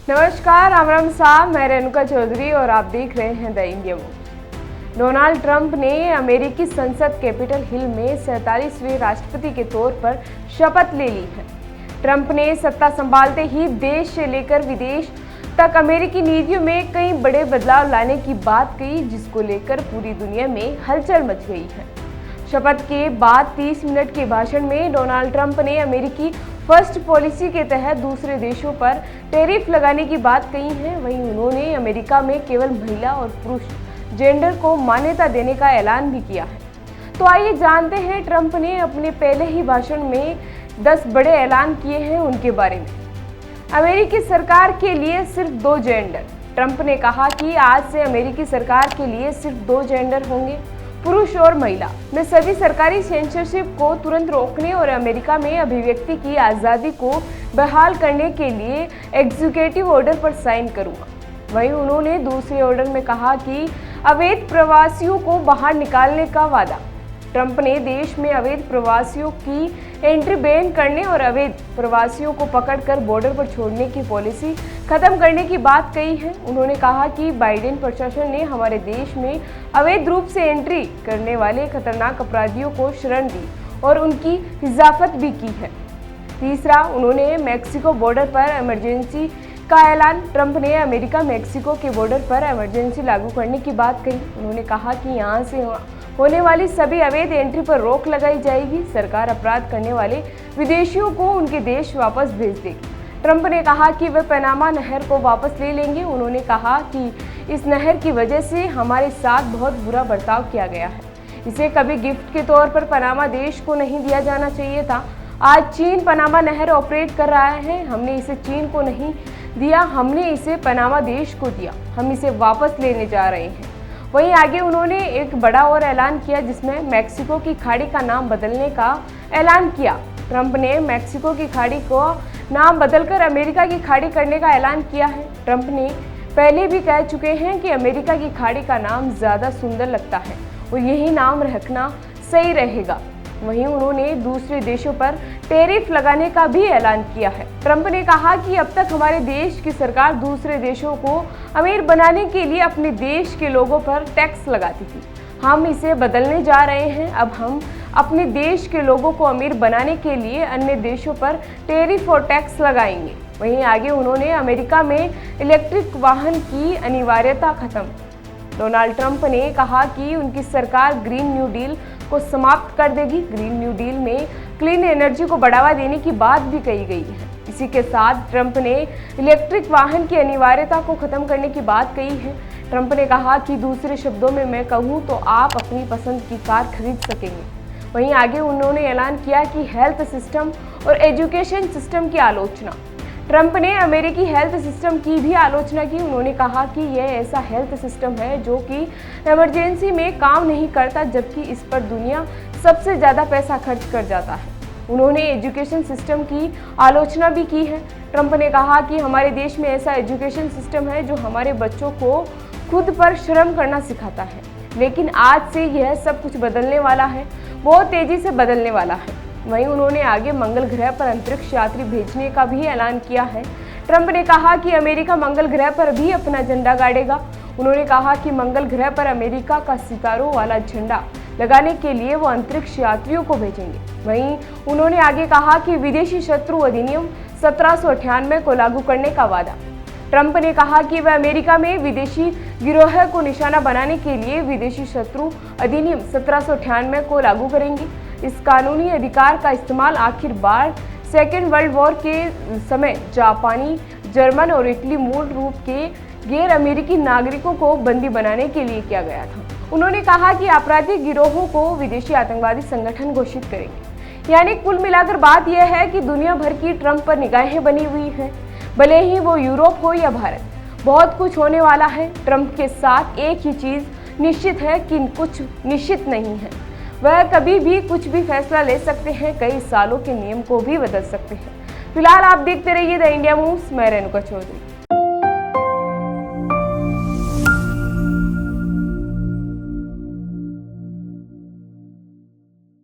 नमस्कार, राम राम साहब, मैं रेणुका चौधरी और आप देख रहे हैं the India move. Donald Trump ने अमेरिकी संसद कैपिटल हिल में 47वें राष्ट्रपति के तौर पर शपथ ले ली है। ट्रंप ने सत्ता संभालते ही देश से लेकर विदेश तक अमेरिकी नीतियों में कई बड़े बदलाव लाने की बात कही, जिसको लेकर पूरी दुनिया में हलचल मच गई है। शपथ के बाद 30 मिनट के भाषण में डोनाल्ड ट्रंप ने अमेरिकी फर्स्ट पॉलिसी के तहत दूसरे देशों पर टैरिफ लगाने की बात कही है। वहीं उन्होंने अमेरिका में केवल महिला और पुरुष जेंडर को मान्यता देने का ऐलान भी किया है। तो आइए जानते हैं ट्रंप ने अपने पहले ही भाषण में 10 बड़े ऐलान किए हैं उनके बारे में। अमेरिकी सरकार के लिए सिर्फ 2 जेंडर। ट्रंप ने कहा कि आज से अमेरिकी सरकार के लिए सिर्फ 2 जेंडर होंगे, पुरुष और महिला। मैं सभी सरकारी सेंसरशिप को तुरंत रोकने और अमेरिका में अभिव्यक्ति की आज़ादी को बहाल करने के लिए एग्जीक्यूटिव ऑर्डर पर साइन करूंगा। वहीं उन्होंने दूसरे ऑर्डर में कहा कि अवैध प्रवासियों को बाहर निकालने का वादा। ट्रंप ने देश में अवैध प्रवासियों की एंट्री बैन करने और अवैध प्रवासियों को पकड़कर बॉर्डर पर छोड़ने की पॉलिसी खत्म करने की बात कही है। उन्होंने कहा कि बाइडेन प्रशासन ने हमारे देश में अवैध रूप से एंट्री करने वाले खतरनाक अपराधियों को शरण दी और उनकी हिफाजत भी की है। तीसरा, उन्होंने मैक्सिको बॉर्डर पर इमरजेंसी का ऐलान। ट्रंप ने अमेरिका मैक्सिको के बॉर्डर पर इमरजेंसी लागू करने की बात कही। उन्होंने कहा कि यहां से होने वाली सभी अवैध एंट्री पर रोक लगाई जाएगी। सरकार अपराध करने वाले विदेशियों को उनके देश वापस भेज देगी। ट्रंप ने कहा कि वे पनामा नहर को वापस ले लेंगे। उन्होंने कहा कि इस नहर की वजह से हमारे साथ बहुत बुरा बर्ताव किया गया है। इसे कभी गिफ्ट के तौर पर पनामा देश को नहीं दिया जाना चाहिए था। आज चीन पनामा नहर ऑपरेट कर रहा है। हमने इसे चीन को नहीं दिया, हमने इसे पनामा देश को दिया। हम इसे वापस लेने जा रहे हैं। वहीं आगे उन्होंने एक बड़ा और ऐलान किया, जिसमें मैक्सिको की खाड़ी का नाम बदलने का ऐलान किया। ट्रंप ने मैक्सिको की खाड़ी को नाम बदलकर अमेरिका की खाड़ी करने का ऐलान किया है। ट्रंप ने पहले भी कह चुके हैं कि अमेरिका की खाड़ी का नाम ज़्यादा सुंदर लगता है और यही नाम रखना सही रहेगा। वहीं उन्होंने दूसरे देशों पर टैरिफ लगाने का भी ऐलान किया है। ट्रंप ने कहा कि अब तक हमारे देश की सरकार दूसरे देशों को अमीर बनाने के लिए अपने देश के लोगों पर टैक्स लगाती थी। हम इसे बदलने जा रहे हैं। अब हम अपने देश के लोगों को अमीर बनाने के लिए अन्य देशों पर टैरिफ और टैक्स लगाएंगे। वहीं आगे उन्होंने अमेरिका में इलेक्ट्रिक वाहन की अनिवार्यता खत्म। डोनाल्ड ट्रंप ने कहा कि उनकी सरकार ग्रीन न्यू डील को समाप्त कर देगी। ग्रीन न्यू डील में क्लीन एनर्जी को बढ़ावा देने की बात भी कही गई है। इसी के साथ ट्रंप ने इलेक्ट्रिक वाहन की अनिवार्यता को खत्म करने की बात कही है। ट्रंप ने कहा कि दूसरे शब्दों में मैं कहूँ तो आप अपनी पसंद की कार खरीद सकेंगे। वहीं आगे उन्होंने ऐलान किया कि हेल्थ सिस्टम और एजुकेशन सिस्टम की आलोचना। ट्रंप ने अमेरिकी हेल्थ सिस्टम की भी आलोचना की। उन्होंने कहा कि यह ऐसा हेल्थ सिस्टम है जो कि इमरजेंसी में काम नहीं करता, जबकि इस पर दुनिया सबसे ज़्यादा पैसा खर्च कर जाता है। उन्होंने एजुकेशन सिस्टम की आलोचना भी की है। ट्रंप ने कहा कि हमारे देश में ऐसा एजुकेशन सिस्टम है जो हमारे बच्चों को खुद पर श्रम करना सिखाता है, लेकिन आज से यह सब कुछ बदलने वाला है, बहुत तेज़ी से बदलने वाला है। वहीं उन्होंने आगे मंगल ग्रह पर अंतरिक्ष यात्री भेजने का भी ऐलान किया है। ट्रंप ने कहा कि अमेरिका मंगल ग्रह पर भी अपना झंडा गाड़ेगा। उन्होंने कहा कि मंगल ग्रह पर अमेरिका का सितारों वाला झंडा लगाने के लिए वो अंतरिक्ष यात्रियों को भेजेंगे। वहीं उन्होंने आगे कहा कि विदेशी शत्रु अधिनियम 1798 को लागू करने का वादा। ट्रंप ने कहा कि वह अमेरिका में विदेशी गिरोह को निशाना बनाने के लिए विदेशी शत्रु अधिनियम 1798 को लागू करेंगे। इस कानूनी अधिकार का इस्तेमाल आखिर बार सेकेंड वर्ल्ड वॉर के समय जापानी, जर्मन और इटली मूल रूप के गैर अमेरिकी नागरिकों को बंदी बनाने के लिए किया गया था। उन्होंने कहा कि आपराधिक गिरोहों को विदेशी आतंकवादी संगठन घोषित करेंगे। यानी कुल मिलाकर बात यह है कि दुनिया भर की ट्रंप पर निगाहें बनी हुई हैं, भले ही वो यूरोप हो या भारत। बहुत कुछ होने वाला है। ट्रंप के साथ एक ही चीज़ निश्चित है कि कुछ निश्चित नहीं है। वह कभी भी कुछ भी फैसला ले सकते हैं, कई सालों के नियम को भी बदल सकते हैं। फिलहाल आप देखते रहिए द इंडिया मूव्स। मैं रेणुका चौधरी।